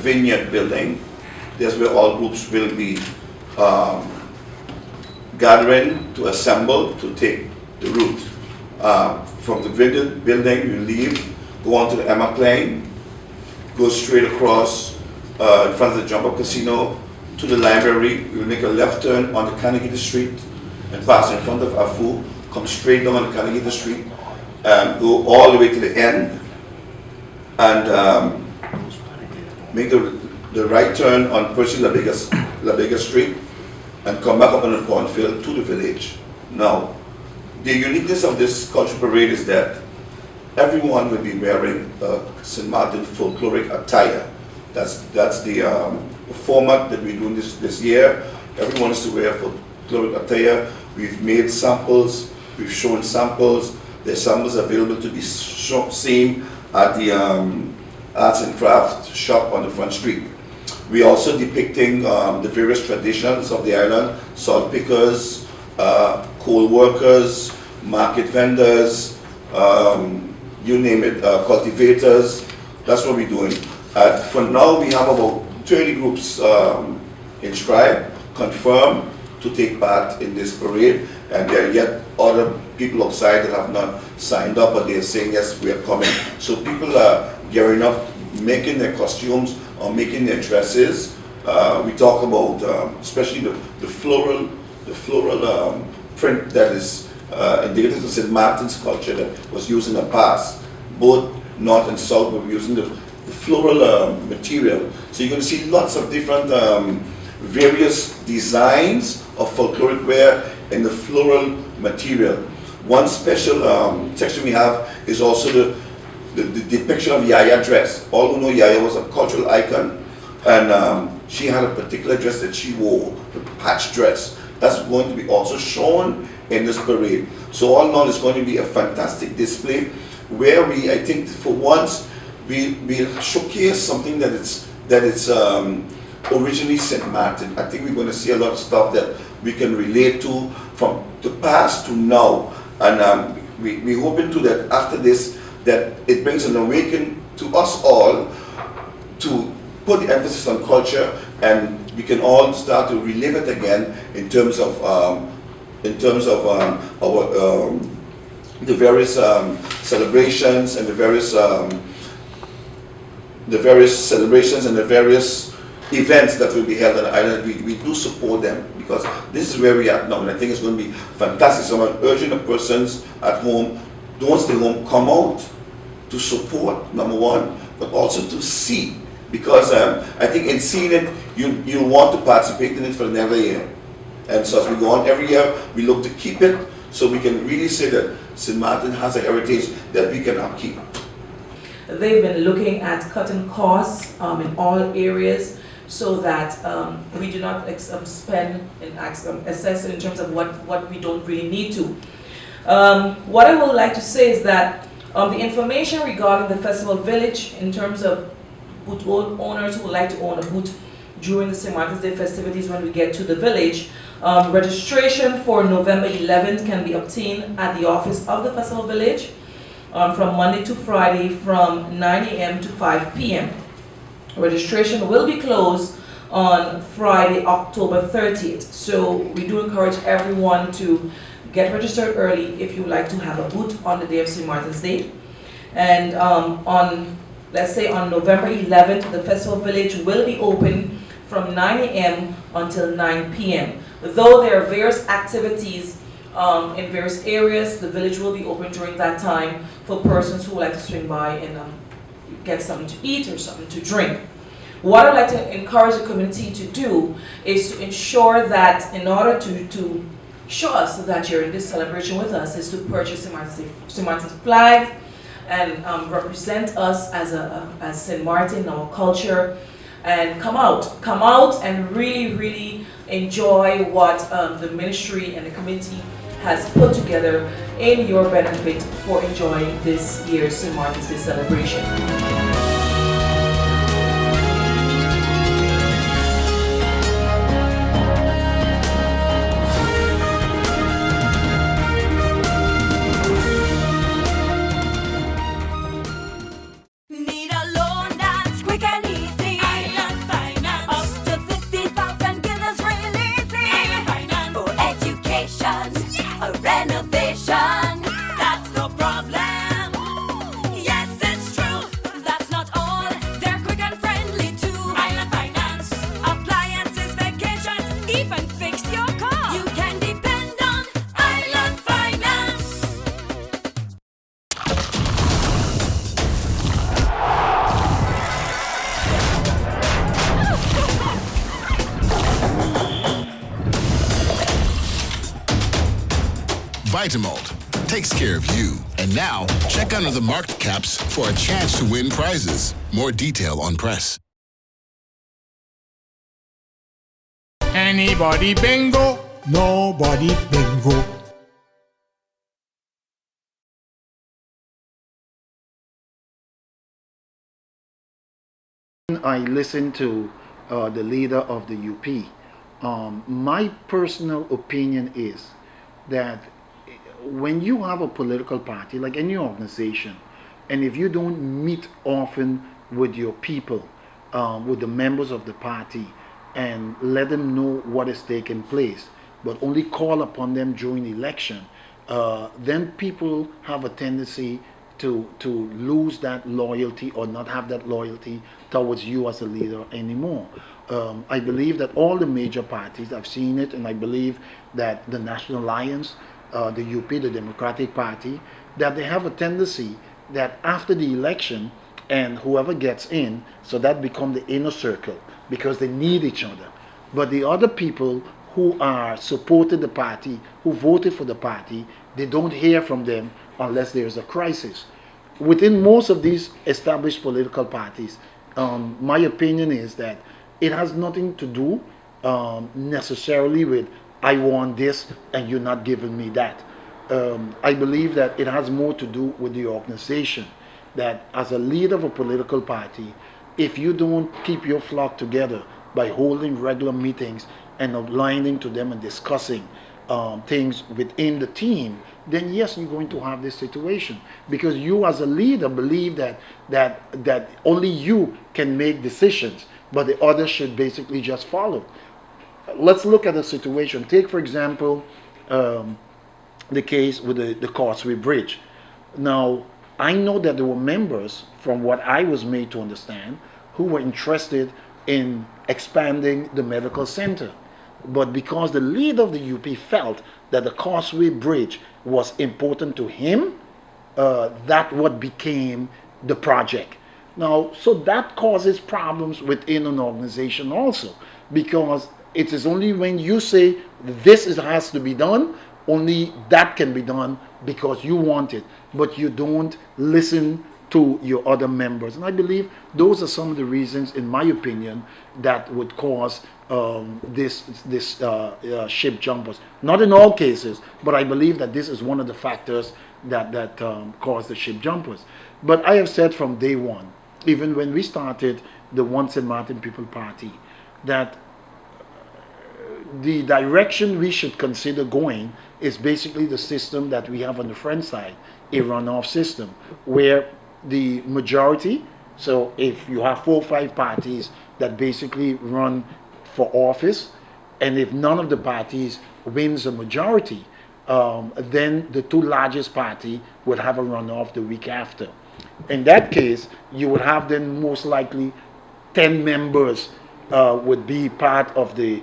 vineyard building. That's where all groups will be gathering to assemble to take the route. From the vineyard building, you leave, go on to the Emma Plain, go straight across in front of the Jump Up Casino to the library. You will make a left turn on the Carnegie Street and pass in front of Afu, come straight down on the Carnegie Street, and go all the way to the end, and make the right turn on Percy La Vega Street, and come back up on the cornfield to the village. Now, the uniqueness of this cultural parade is that everyone will be wearing St. Martin folkloric attire. That's the format that we're doing this year. Everyone is to wear folkloric attire. We've made samples, we've shown samples. There's samples available to be seen at the arts and craft shop on the front street. We're also depicting the various traditions of the island: salt pickers, coal workers, market vendors, you name it, cultivators. That's what we're doing. For now, we have about 30 groups inscribed, confirmed to take part in this parade, and there are yet other people outside that have not signed up, but they're saying yes, we are coming. So people are gearing up, making their costumes or making their dresses. We talk about especially the floral print that is indicative of St. Martin's culture that was used in the past. Both north and south were using the floral material. So you're going to see lots of different various designs of folkloric wear in the floral material. One special section we have is also the depiction of Yaya dress. All who know Yaya was a cultural icon, and she had a particular dress that she wore, the patch dress. That's going to be also shown in this parade. So all in all, it's going to be a fantastic display where we, I think for once, we showcase something that it's originally St. Martin. I think we're going to see a lot of stuff that we can relate to from the past to now. And we're hoping to that after this, that it brings an awakening to us all to put the emphasis on culture, and we can all start to relive it again in terms of the various celebrations and the various events that will be held on the island. We do support them because this is where we are now, and I think it's going to be fantastic. So I'm urging the persons at home, don't stay home, come out to support, number one, but also to see, because I think in seeing it, you want to participate in it for another year. And so as we go on every year, we look to keep it so we can really say that St. Martin has a heritage that we can upkeep. They've been looking at cutting costs in all areas so that we do not spend and assess in terms of what we don't really need to. What I would like to say is that the information regarding the festival village in terms of booth owners who would like to own a booth during the St. Martin's Day festivities when we get to the village, registration for November 11th can be obtained at the office of the festival village from Monday to Friday from 9 a.m. to 5 p.m. Registration will be closed on Friday, October 30th. So we do encourage everyone to get registered early if you would like to have a booth on the day of St. Martin's Day. And let's say on November 11th, the festival village will be open from 9 a.m. until 9 p.m. Though there are various activities in various areas, the village will be open during that time for persons who would like to swing by and get something to eat or something to drink. What I'd like to encourage the community to do is to ensure that in order to show us that you're in this celebration with us is to purchase St. Martin's flag and represent us as St. Martin, our culture, and come out and really enjoy what the ministry and the community has put together in your benefit for enjoying this year's St. Martin's Day celebration. Need a loan that's quick and easy. Vitamalt takes care of you. And now, check under the marked caps for a chance to win prizes. More detail on press. Anybody bingo? Nobody bingo. I listened to the leader of the UP. My personal opinion is that when you have a political party, like any organization, and if you don't meet often with your people, with the members of the party, and let them know what is taking place, but only call upon them during the election, then people have a tendency to lose that loyalty or not have that loyalty towards you as a leader anymore. I believe that all the major parties, I've seen it, and I believe that the National Alliance, the UP, the Democratic Party, that they have a tendency that after the election and whoever gets in, so that become the inner circle because they need each other. But the other people who are supported the party, who voted for the party, they don't hear from them unless there's a crisis. Within most of these established political parties, my opinion is that it has nothing to do necessarily with I want this and you're not giving me that. I believe that it has more to do with the organization. That as a leader of a political party, if you don't keep your flock together by holding regular meetings and outlining to them and discussing things within the team, then yes, you're going to have this situation because you as a leader believe that only you can make decisions, but the others should basically just follow. Let's look at a situation. Take, for example, the case with the Causeway Bridge. Now, I know that there were members, from what I was made to understand, who were interested in expanding the medical center. But because the leader of the UP felt that the Causeway Bridge was important to him, that what became the project. Now, so that causes problems within an organization also, because it is only when you say has to be done, only that can be done because you want it, but you don't listen to your other members. And I believe those are some of the reasons, in my opinion, that would cause this ship jumpers. Not in all cases, but I believe that this is one of the factors that cause the ship jumpers. But I have said from day one, even when we started the One St. Martin People Party, that the direction we should consider going is basically the system that we have on the French side, a runoff system, where the majority, so if you have 4 or 5 parties that basically run for office, and if none of the parties wins a majority, then the 2 largest party would have a runoff the week after. In that case, you would have then most likely 10 members would be part of the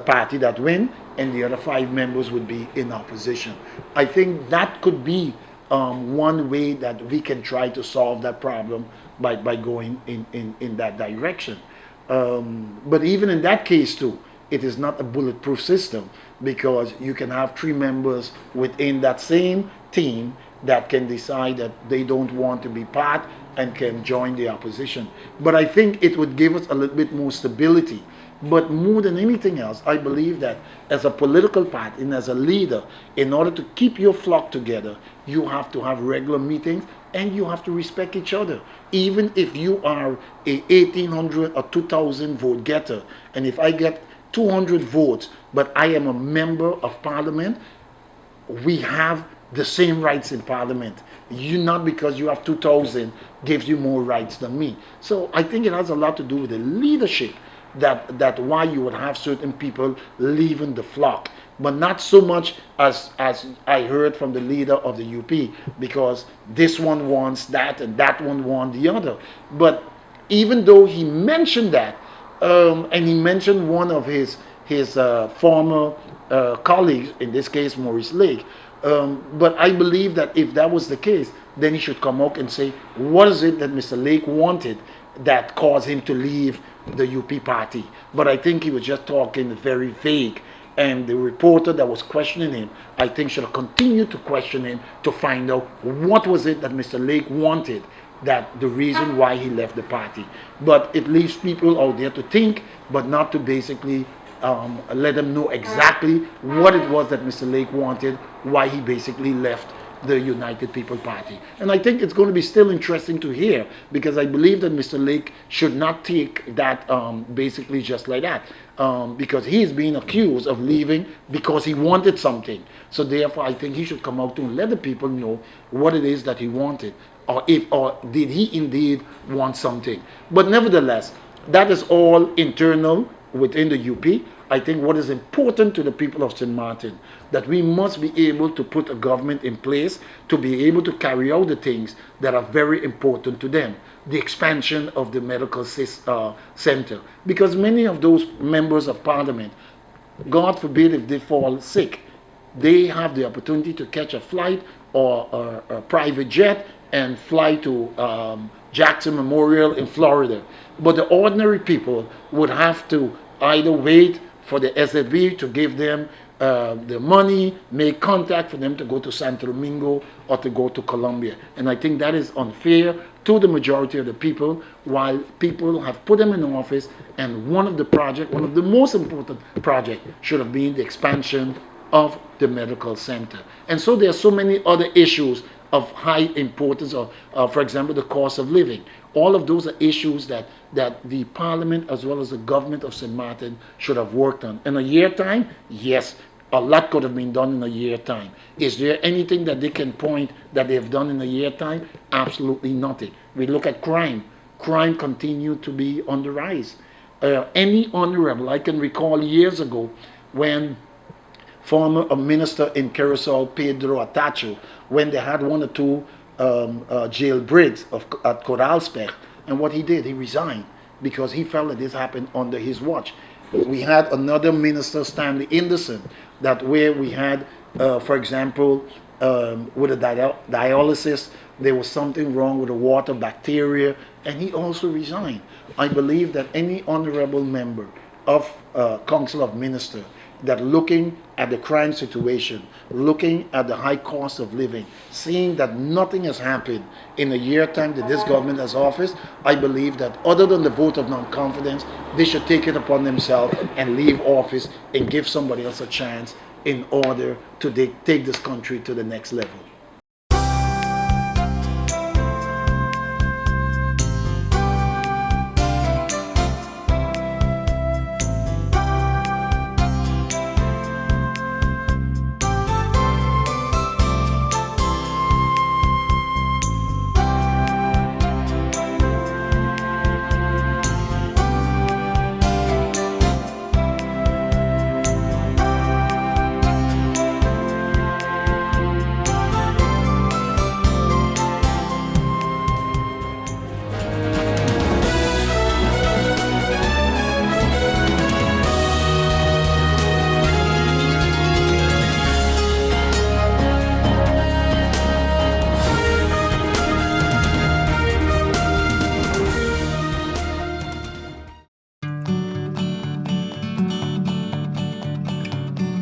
party that win, and the other 5 members would be in opposition. I think that could be one way that we can try to solve that problem by going in that direction. But even in that case too, it is not a bulletproof system, because you can have 3 members within that same team that can decide that they don't want to be part and can join the opposition. But I think it would give us a little bit more stability. But more than anything else, I believe that as a political party and as a leader, in order to keep your flock together, you have to have regular meetings and you have to respect each other. Even if you are a 1,800 or 2,000 vote getter, and if I get 200 votes, but I am a member of parliament, we have the same rights in parliament. You, not because you have 2,000 gives you more rights than me. So I think it has a lot to do with the leadership, that why you would have certain people leaving the flock, but not so much as I heard from the leader of the UP, because this one wants that and that one wants the other. But even though he mentioned that, and he mentioned one of his former colleagues, in this case Maurice Lake, but I believe that if that was the case, then he should come out and say, what is it that Mr. Lake wanted that caused him to leave the UP party? But I think he was just talking very vague, And the reporter that was questioning him, I think, should have continued to question him to find out what was it that Mr. Lake wanted, that the reason why he left the party. But it leaves people out there to think, but not to basically let them know exactly what it was that Mr. Lake wanted, why he basically left the United People Party. And I think it's going to be still interesting to hear, because I believe that Mr. Lake should not take that basically just like that, because he is being accused of leaving because he wanted something. So therefore I think he should come out to let the people know what it is that he wanted, or did he indeed want something. But nevertheless, that is all internal within the UP. I think what is important to the people of St. Martin, that we must be able to put a government in place to be able to carry out the things that are very important to them. The expansion of the medical center. Because many of those members of parliament, God forbid if they fall sick, they have the opportunity to catch a flight or a private jet and fly to Jackson Memorial in Florida. But the ordinary people would have to either wait for the SFV to give them the money, make contact for them to go to Santo Domingo or to go to Colombia. And I think that is unfair to the majority of the people, while people have put them in office, and one of the most important projects should have been the expansion of the medical center. And so there are so many other issues of high importance, or for example, the cost of living. All of those are issues that the parliament as well as the government of St. Martin should have worked on. In a year time, yes, a lot could have been done in a year time. Is there anything that they can point that they have done in a year time? Absolutely nothing. We look at crime. Crime continued to be on the rise. Any honorable, I can recall years ago when former minister in Curacao, Pedro Atacho, when they had one or two jailbreaks at Coralspech, and what he did, he resigned because he felt that this happened under his watch. We had another minister, Stanley Anderson, that where we had, for example, with a dialysis, there was something wrong with the water bacteria, and he also resigned. I believe that any honorable member of Council of Ministers that looking at the crime situation, looking at the high cost of living, seeing that nothing has happened in a year time that this government has office, I believe that other than the vote of non-confidence, they should take it upon themselves and leave office and give somebody else a chance in order to take this country to the next level.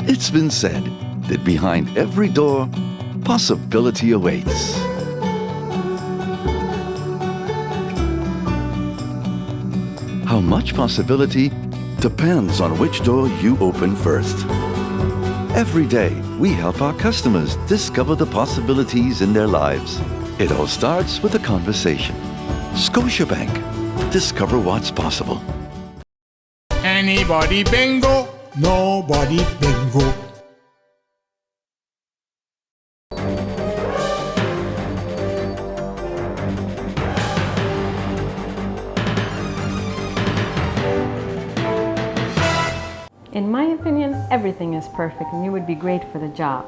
It's been said that behind every door, possibility awaits. How much possibility depends on which door you open first. Every day, we help our customers discover the possibilities in their lives. It all starts with a conversation. Scotiabank. Discover what's possible. Anybody bingo? Nobody bingo. In my opinion, everything is perfect and you would be great for the job.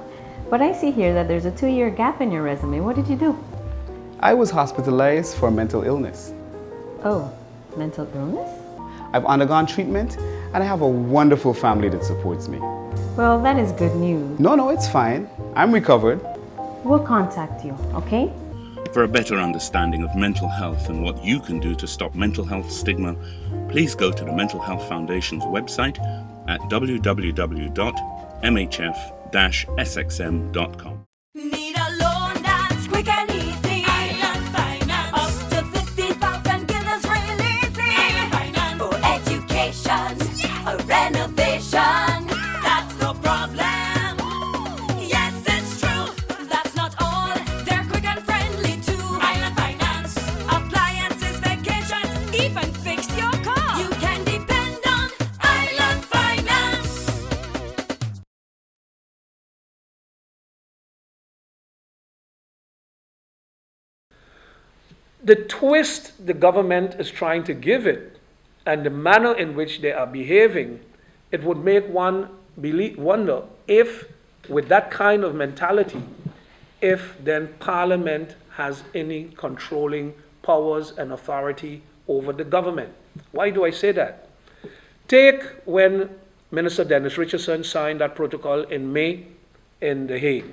But I see here that there's a 2-year gap in your resume. What did you do? I was hospitalized for mental illness. Oh, mental illness? I've undergone treatment and I have a wonderful family that supports me. Well, that is good news. No, it's fine. I'm recovered. We'll contact you, okay? For a better understanding of mental health and what you can do to stop mental health stigma, please go to the Mental Health Foundation's website at www.mhf-sxm.com. Need a loan that's quick and easy. Island Finance. Up to 50,000 guineas really easy. Island Finance. For education, a renovation. That's no problem. Yes, it's true. That's not all. They're quick and friendly too. Island Finance. Appliances, vacations, even fix your car. You can depend on Island Finance. The twist the government is trying to give it and the manner in which they are behaving, it would make one wonder if, with that kind of mentality, if then Parliament has any controlling powers and authority over the government. Why do I say that? Take when Minister Dennis Richardson signed that protocol in May in The Hague.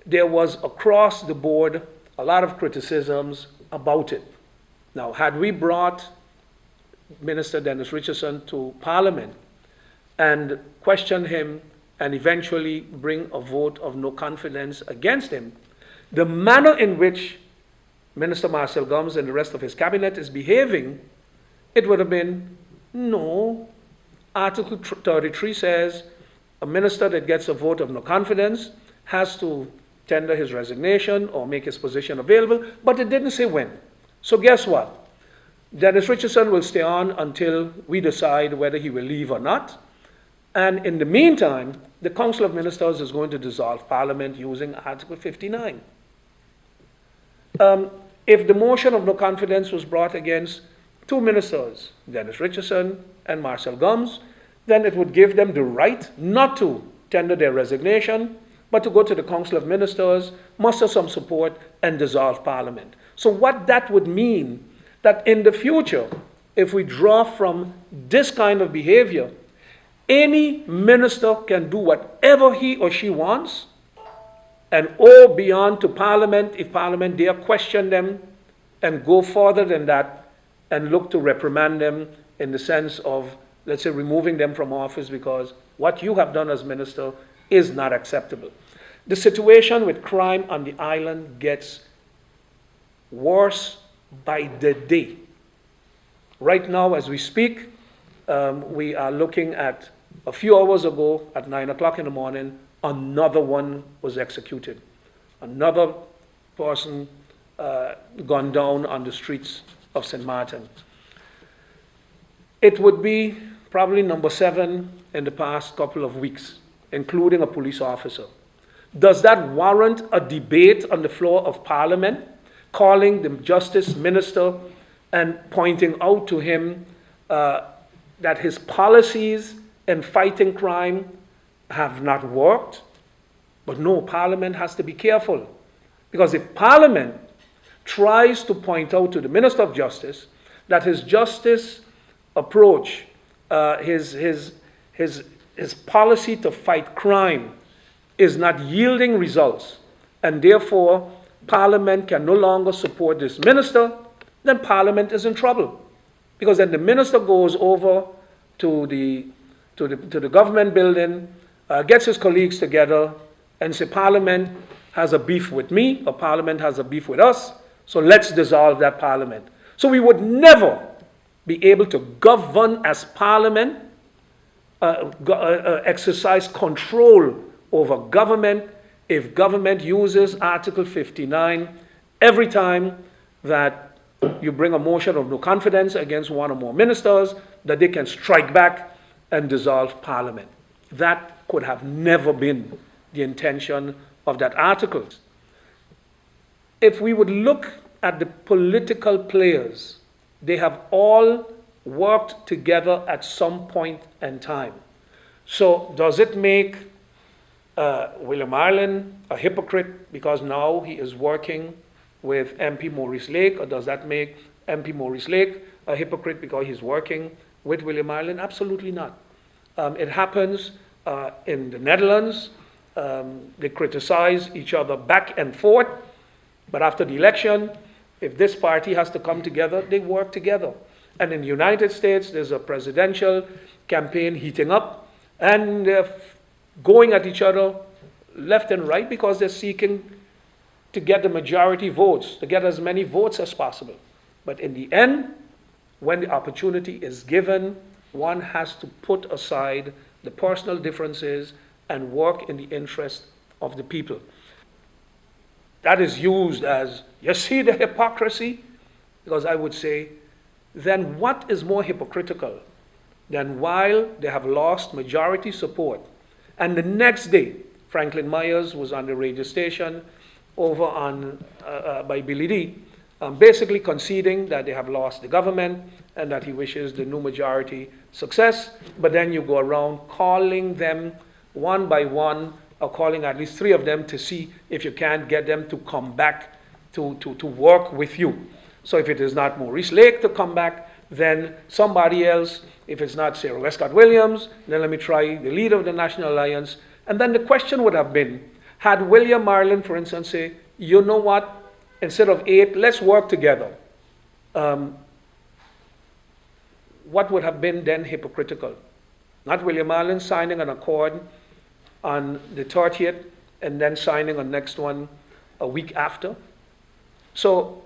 There was across the board a lot of criticisms about it. Now, had we brought Minister Dennis Richardson to Parliament and questioned him and eventually bring a vote of no confidence against him, the manner in which Minister Marcel Gomes and the rest of his cabinet is behaving, it would have been, no, Article 33 says a minister that gets a vote of no confidence has to tender his resignation or make his position available, but it didn't say when. So guess what? Dennis Richardson will stay on until we decide whether he will leave or not. And in the meantime, the Council of Ministers is going to dissolve Parliament using Article 59. If the motion of no confidence was brought against two ministers, Dennis Richardson and Marcel Gomes, then it would give them the right not to tender their resignation, but to go to the Council of Ministers, muster some support, and dissolve Parliament. So what that would mean, that in the future, if we draw from this kind of behavior, any minister can do whatever he or she wants, and go beyond to Parliament if Parliament dare question them, and go further than that, and look to reprimand them in the sense of, let's say, removing them from office because what you have done as minister is not acceptable. The situation with crime on the island gets worse by the day. Right now, as we speak, we are looking at a few hours ago at 9 o'clock in the morning, another one was executed. Another person gone down on the streets of St. Martin. It would be probably number 7 in the past couple of weeks, including a police officer. Does that warrant a debate on the floor of Parliament, calling the Justice Minister and pointing out to him that his policies in fighting crime have not worked? But no, Parliament has to be careful. Because if Parliament tries to point out to the Minister of Justice that his justice approach, his policy to fight crime is not yielding results, and therefore Parliament can no longer support this minister, then Parliament is in trouble. Because then the minister goes over to the government building, gets his colleagues together, and say, Parliament has a beef with me, or Parliament has a beef with us, so let's dissolve that Parliament. So we would never be able to govern as Parliament, exercise control over government if government uses Article 59 every time that you bring a motion of no confidence against one or more ministers, that they can strike back and dissolve Parliament. That could have never been the intention of that article. If we would look at the political players, they have all worked together at some point in time. So does it make William Ireland a hypocrite because now he is working with MP Maurice Lake, or does that make MP Maurice Lake a hypocrite because he's working with William Ireland? Absolutely not. It happens in the Netherlands. They criticize each other back and forth, but after the election, if this party has to come together, they work together. And in the United States, there's a presidential campaign heating up, and they're going at each other left and right because they're seeking to get the majority votes, to get as many votes as possible. But in the end, when the opportunity is given, one has to put aside the personal differences and work in the interest of the people. That is used as, you see the hypocrisy? Because I would say, then what is more hypocritical than while they have lost majority support, and the next day, Franklin Myers was on the radio station over on by Billy D, basically conceding that they have lost the government and that he wishes the new majority success, but then you go around calling them one by one, or calling at least 3 of them to see if you can't get them to come back to work with you. So if it is not Maurice Lake to come back, then somebody else. If it's not Sarah Westcott Williams, then let me try the leader of the National Alliance. And then the question would have been, had William Marlin, for instance, say, you know what, instead of 8, let's work together. What would have been then hypocritical? Not William Marlin signing an accord on the 30th and then signing a next one a week after. So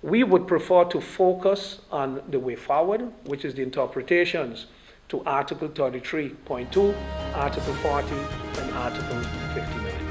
we would prefer to focus on the way forward, which is the interpretations to Article 33.2, Article 40, and Article 59.